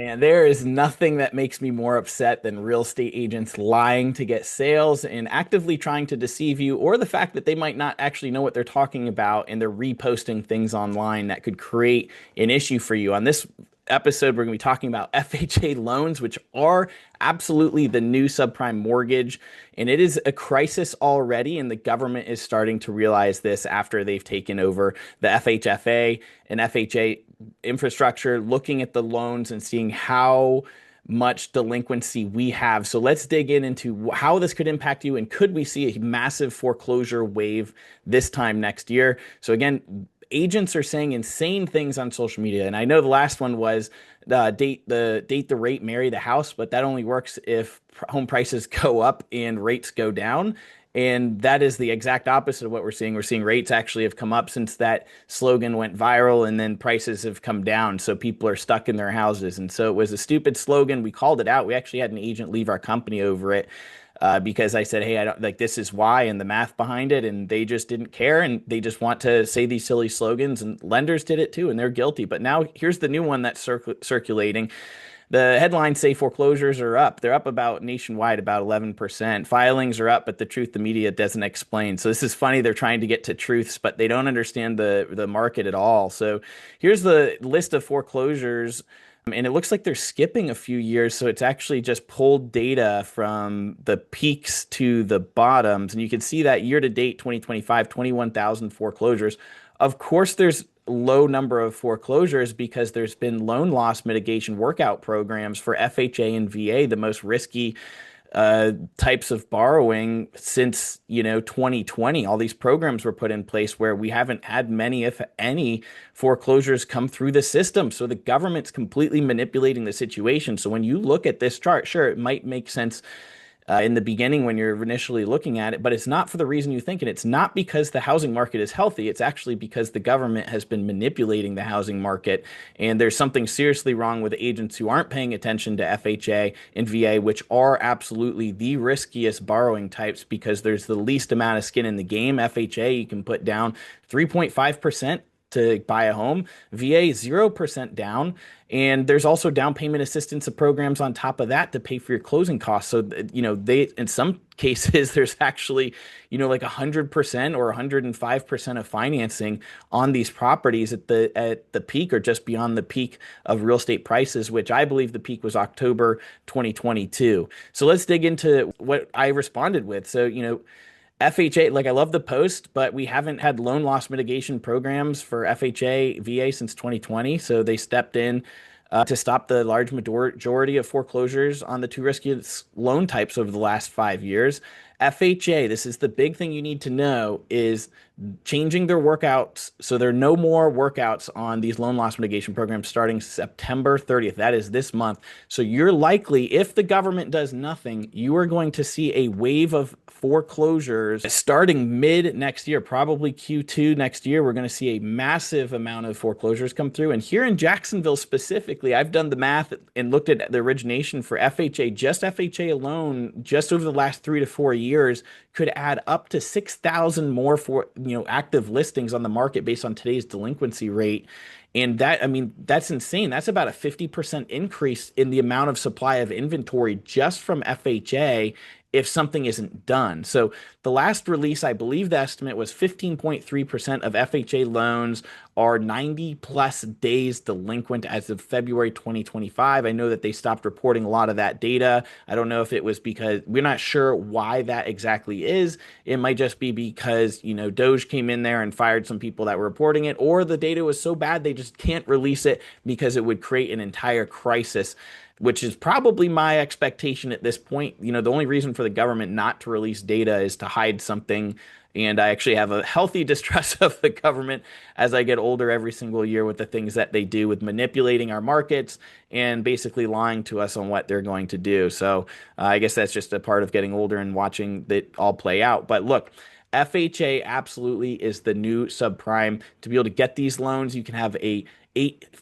And there is nothing that makes me more upset than real estate agents lying to get sales and actively trying to deceive you, or the fact that they might not actually know what they're talking about and they're reposting things online that could create an issue for you. On this episode, we're going to be talking about FHA loans, which are absolutely the new subprime mortgage. And it is a crisis already. And the government is starting to realize this after they've taken over the FHFA and FHA infrastructure, looking at the loans and seeing how much delinquency we have. So let's dig into how this could impact you, and could we see a massive foreclosure wave this time next year? So again, agents are saying insane things on social media, and I know the last one was date the rate, marry the house, but that only works if home prices go up and rates go down. And that is the exact opposite of what we're seeing. We're seeing rates actually have come up since that slogan went viral, and then prices have come down. So people are stuck in their houses. And so it was a stupid slogan. We called it out. We actually had an agent leave our company over it. Because I said, hey, I don't like, this is why, and the math behind it, and they just didn't care, and they just want to say these silly slogans, and lenders did it too, and they're guilty. But now here's the new one that's circulating. The headlines say foreclosures are up. They're up about nationwide, about 11%. Filings are up, but the truth the media doesn't explain. So this is funny. They're trying to get to truths, but they don't understand the market at all. So here's the list of foreclosures. And it looks like they're skipping a few years. So it's actually just pulled data from the peaks to the bottoms. And you can see that year to date, 2025, 21,000 foreclosures. Of course, there's low number of foreclosures because there's been loan loss mitigation workout programs for FHA and VA, the most risky types of borrowing since 2020. All these programs were put in place where we haven't had many, if any, foreclosures come through the system. So the government's completely manipulating the situation. So when you look at this chart, sure, it might make sense in the beginning when you're initially looking at it, but it's not for the reason you think. And it's not because the housing market is healthy. It's actually because the government has been manipulating the housing market. And there's something seriously wrong with agents who aren't paying attention to FHA and VA, which are absolutely the riskiest borrowing types because there's the least amount of skin in the game. FHA, you can put down 3.5% to buy a home. VA 0% down, and there's also down payment assistance programs on top of that to pay for your closing costs. So they, in some cases, there's actually like 100% or 105% of financing on these properties at the peak or just beyond the peak of real estate prices, which I believe the peak was October 2022. So let's dig into what I responded with. So FHA, like, I love the post, but we haven't had loan loss mitigation programs for FHA, VA since 2020. So they stepped in to stop the large majority of foreclosures on the two riskiest loan types over the last 5 years. FHA, this is the big thing you need to know, is changing their workouts. So there are no more workouts on these loan loss mitigation programs starting September 30th. That is this month. So you're likely, if the government does nothing, you are going to see a wave of foreclosures starting mid next year, probably Q2 next year. We're going to see a massive amount of foreclosures come through. And here in Jacksonville specifically, I've done the math and looked at the origination for FHA. Just FHA alone, just over the last 3 to 4 years, could add up to 6,000 more for active listings on the market based on today's delinquency rate. And that, I mean, that's insane. That's about a 50% increase in the amount of supply of inventory just from FHA if something isn't done. So the last release, I believe the estimate was 15.3% of FHA loans are 90 plus days delinquent as of February 2025. I know that they stopped reporting a lot of that data. I don't know if it was because we're not sure why that exactly is. It might just be because, Doge came in there and fired some people that were reporting it, or the data was so bad they just can't release it because it would create an entire crisis, which is probably my expectation at this point. The only reason for the government not to release data is to hide something. And I actually have a healthy distrust of the government as I get older every single year with the things that they do with manipulating our markets and basically lying to us on what they're going to do. So I guess that's just a part of getting older and watching it all play out. But look, FHA absolutely is the new subprime. To be able to get these loans, you can have a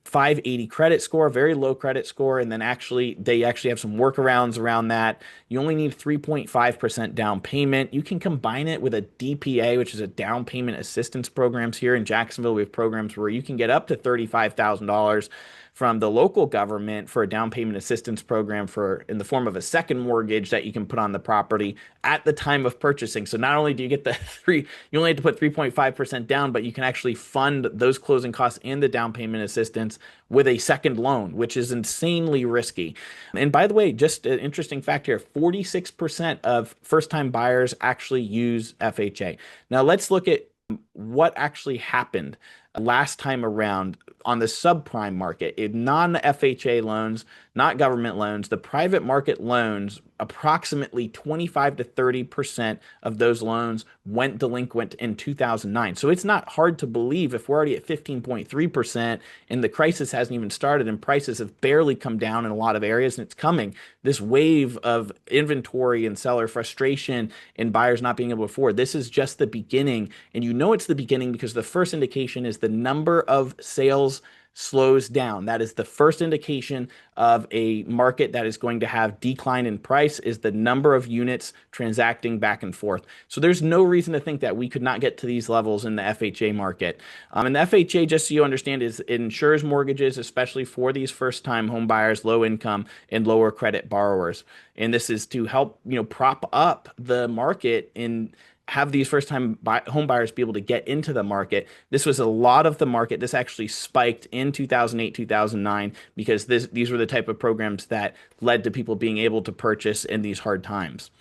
580 credit score, very low credit score, and then they actually have some workarounds around that. You only need 3.5% down payment. You can combine it with a DPA, which is a down payment assistance programs. Here in Jacksonville, we have programs where you can get up to $35,000 from the local government for a down payment assistance program for in the form of a second mortgage that you can put on the property at the time of purchasing. So not only do you get the you only have to put 3.5% down, but you can actually fund those closing costs and the down payment assistance with a second loan, which is insanely risky. And by the way, just an interesting fact here, 46% of first-time buyers actually use FHA. Now let's look at what actually happened last time around on the subprime market. In non-FHA loans, not government loans, the private market loans, approximately 25 to 30% of those loans went delinquent in 2009. So it's not hard to believe if we're already at 15.3% and the crisis hasn't even started and prices have barely come down in a lot of areas and it's coming, this wave of inventory and seller frustration and buyers not being able to afford, this is just the beginning. And you know it's the beginning because the first indication is the number of sales slows down. That is the first indication of a market that is going to have decline in price, is the number of units transacting back and forth. So there's no reason to think that we could not get to these levels in the FHA market. And the FHA, just so you understand, is it insures mortgages, especially for these first-time home buyers, low income and lower credit borrowers. And this is to help, prop up the market and have these first-time home buyers be able to get into the market. This was a lot of the market. This actually spiked in 2008, 2009, because these were the type of programs that led to people being able to purchase in these hard times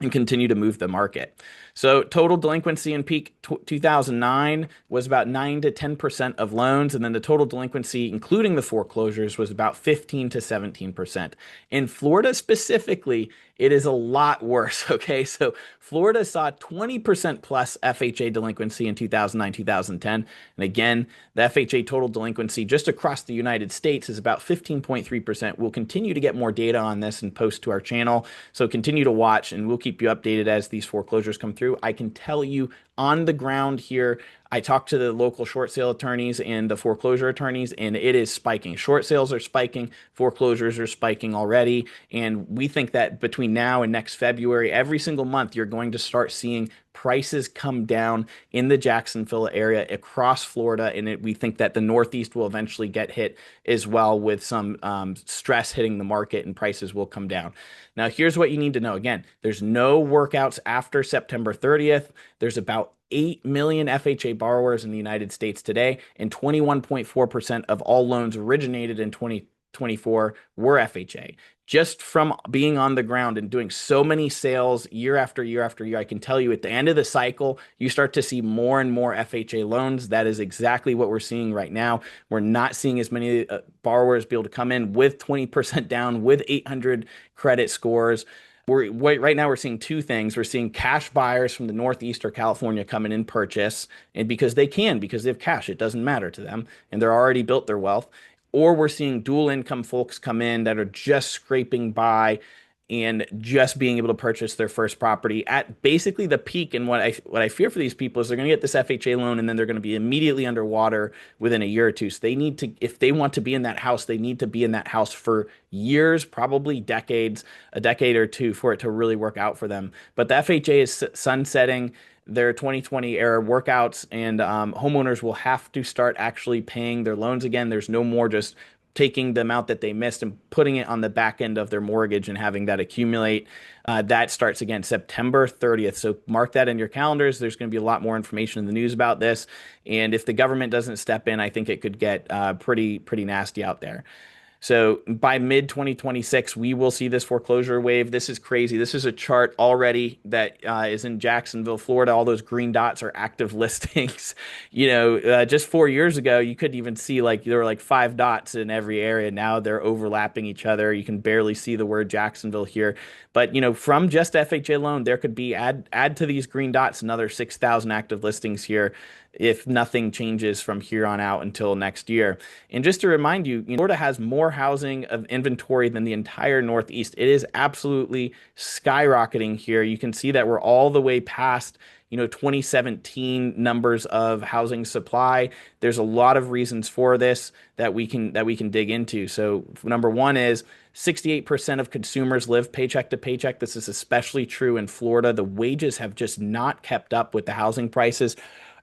and continue to move the market. So total delinquency in peak 2009 was about 9 to 10% of loans, and then the total delinquency, including the foreclosures, was about 15 to 17%. In Florida specifically, it is a lot worse, okay? So Florida saw 20% plus FHA delinquency in 2009, 2010. And again, the FHA total delinquency just across the United States is about 15.3%. We'll continue to get more data on this and post to our channel. So continue to watch and we'll keep you updated as these foreclosures come through. I can tell you on the ground here, I talked to the local short sale attorneys and the foreclosure attorneys, and it is spiking. Short sales are spiking, foreclosures are spiking already, and we think that between now and next February, every single month, you're going to start seeing prices come down in the Jacksonville area across Florida, and we think that the Northeast will eventually get hit as well with some stress hitting the market, and prices will come down. Now, here's what you need to know. Again, there's no workouts after September 30th. There's about 8 million FHA borrowers in the United States today, and 21.4% of all loans originated in 2024 were FHA. Just from being on the ground and doing so many sales year after year after year, I can tell you at the end of the cycle, you start to see more and more FHA loans. That is exactly what we're seeing right now. We're not seeing as many borrowers be able to come in with 20% down, with 800 credit scores. Right now we're seeing two things. We're seeing cash buyers from the Northeast or California come in and purchase, and because they have cash, it doesn't matter to them, and they're already built their wealth. Or we're seeing dual income folks come in that are just scraping by and just being able to purchase their first property at basically the peak. And what I fear for these people is they're going to get this FHA loan and then they're going to be immediately underwater within a year or two. So they need to, if they want to be in that house, they need to be in that house for years, probably decades, a decade or two for it to really work out for them. But the FHA is sunsetting their 2020 era workouts, and homeowners will have to start actually paying their loans again. There's no more just taking the amount that they missed and putting it on the back end of their mortgage and having that accumulate. That starts again September 30th. So mark that in your calendars. There's going to be a lot more information in the news about this. And if the government doesn't step in, I think it could get pretty nasty out there. So by mid 2026, we will see this foreclosure wave. This is crazy. This is a chart already that is in Jacksonville, Florida. All those green dots are active listings. Just 4 years ago, you couldn't even see there were 5 dots in every area. Now they're overlapping each other. You can barely see the word Jacksonville here. But, from just FHA alone, there could be add to these green dots another 6,000 active listings here if nothing changes from here on out until next year. And just to remind you, Florida has more housing of inventory than the entire Northeast. It is absolutely skyrocketing here. You can see that we're all the way past 2017 numbers of housing supply. There's a lot of reasons for this that we can dig into. So number one is 68% of consumers live paycheck to paycheck. This is especially true in Florida. The wages have just not kept up with the housing prices.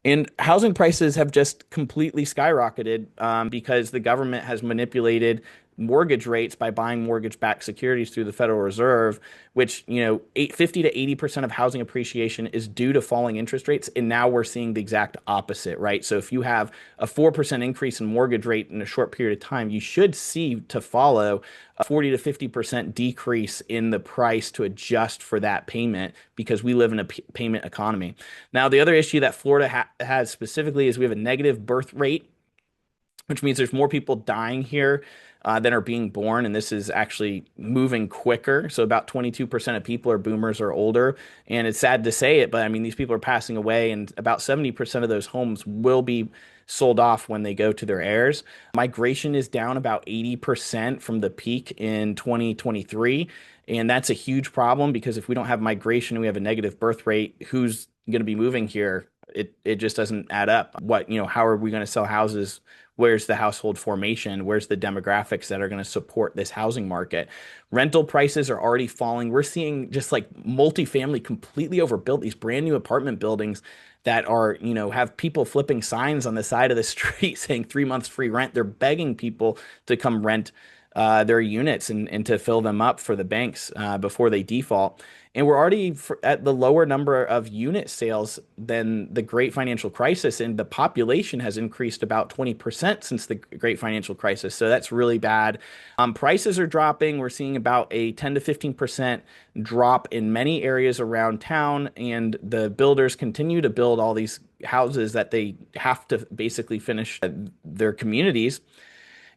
And housing prices have just completely skyrocketed because the government has manipulated mortgage rates by buying mortgage-backed securities through the Federal Reserve, which, 50 to 80% of housing appreciation is due to falling interest rates. And now we're seeing the exact opposite, right? So if you have a 4% increase in mortgage rate in a short period of time, you should see to follow a 40 to 50% decrease in the price to adjust for that payment because we live in a payment economy. Now, the other issue that Florida has specifically is we have a negative birth rate, which means there's more people dying here than are being born, and this is actually moving quicker. So about 22% of people are boomers or older, and it's sad to say it, but I mean these people are passing away, and about 70% of those homes will be sold off when they go to their heirs. Migration is down about 80% from the peak in 2023. And that's a huge problem because if we don't have migration and we have a negative birth rate, who's going to be moving here? It just doesn't add up. How are we going to sell houses? Where's the household formation? Where's the demographics that are going to support this housing market? Rental prices are already falling. We're seeing just like multifamily completely overbuilt, these brand new apartment buildings that are, have people flipping signs on the side of the street saying 3 months free rent. They're begging people to come rent their units and to fill them up for the banks before they default. And we're already at the lower number of unit sales than the great financial crisis. And the population has increased about 20% since the great financial crisis. So that's really bad. Prices are dropping. We're seeing about a 10 to 15% drop in many areas around town. And the builders continue to build all these houses that they have to basically finish their communities.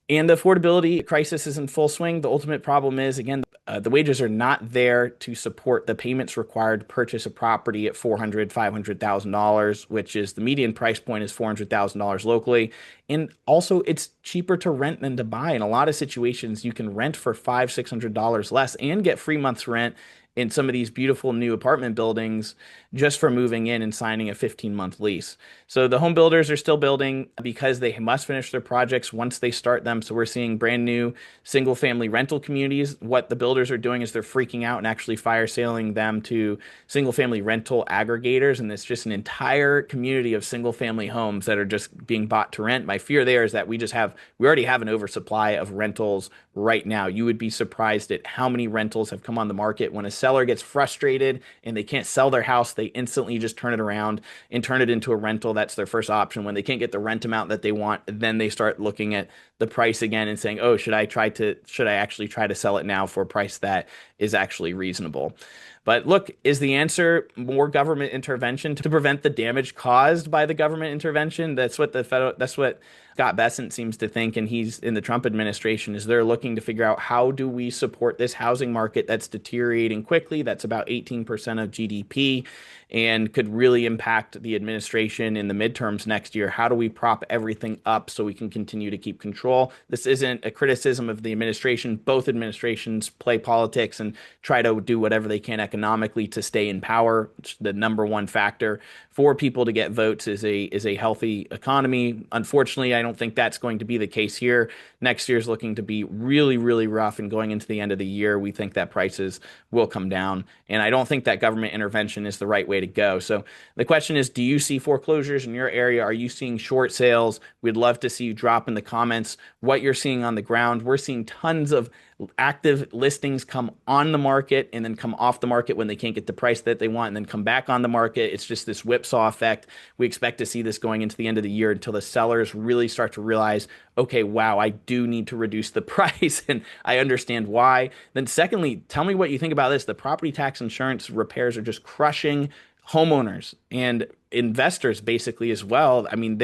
And the affordability crisis is in full swing. The ultimate problem is, again, the wages are not there to support the payments required to purchase a property at $400,000, $500,000, which is the median price point is $400,000 locally. And also, it's cheaper to rent than to buy. In a lot of situations, you can rent for $500, $600 less and get free month's rent in some of these beautiful new apartment buildings just for moving in and signing a 15-month lease. So the home builders are still building because they must finish their projects once they start them. So we're seeing brand new single family rental communities. What the builders are doing is they're freaking out and actually fire selling them to single family rental aggregators. And it's just an entire community of single family homes that are just being bought to rent. My fear there is that we already have an oversupply of rentals right now. You would be surprised at how many rentals have come on the market. When a seller gets frustrated and they can't sell their house, they instantly just turn it around and turn it into a rental. That's their first option. When they can't get the rent amount that they want, then they start looking at the price again and saying, "Oh, should I actually try to sell it now for a price that is actually reasonable?" But look, is the answer more government intervention to prevent the damage caused by the government intervention? That's what Scott Bessent seems to think, and he's in the Trump administration, is they're looking to figure out how do we support this housing market that's deteriorating quickly. That's about 18% of GDP and could really impact the administration in the midterms next year. How do we prop everything up so we can continue to keep control? This isn't a criticism of the administration. Both administrations play politics and try to do whatever they can economically to stay in power. The number one factor for people to get votes is a healthy economy. Unfortunately, I don't think that's going to be the case here. Next year is looking to be really, really rough, and going into the end of the year, we think that prices will come down. And I don't think that government intervention is the right way to go. So the question is, do you see foreclosures in your area? Are you seeing short sales? We'd love to see you drop in the comments what you're seeing on the ground. We're seeing tons of active listings come on the market and then come off the market when they can't get the price that they want and then come back on the market. It's just this whipsaw effect. We expect to see this going into the end of the year until the sellers really start to realize, okay, wow, I do need to reduce the price and I understand why. Then secondly, tell me what you think about this. The property tax insurance repairs are just crushing homeowners and investors basically as well. I mean,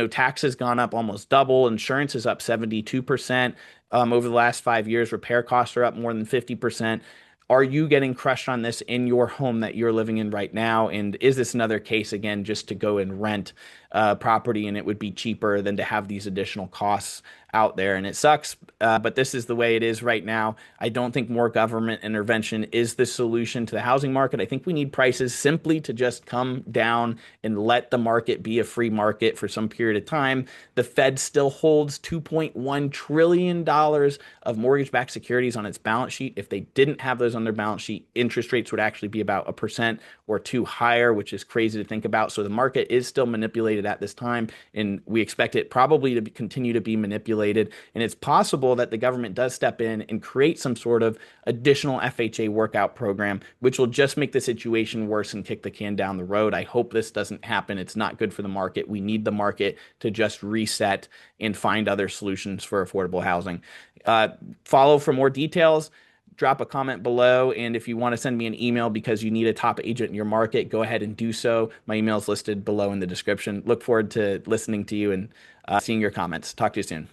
tax has gone up almost double. Insurance is up 72%. Over the last 5 years, repair costs are up more than 50%. Are you getting crushed on this in your home that you're living in right now? And is this another case, again, just to go and rent property and it would be cheaper than to have these additional costs out there. And it sucks, but this is the way it is right now. I don't think more government intervention is the solution to the housing market. I think we need prices simply to just come down and let the market be a free market for some period of time. The Fed still holds $2.1 trillion of mortgage-backed securities on its balance sheet. If they didn't have those on their balance sheet, interest rates would actually be about 1% or two higher, which is crazy to think about. So the market is still manipulated at this time, and we expect it probably to continue to be manipulated. And it's possible that the government does step in and create some sort of additional FHA workout program, which will just make the situation worse and kick the can down the road. I hope this doesn't happen. It's not good for the market. We need the market to just reset and find other solutions for affordable housing. Follow for more details. Drop a comment below. And if you want to send me an email because you need a top agent in your market, go ahead and do so. My email is listed below in the description. Look forward to listening to you and seeing your comments. Talk to you soon.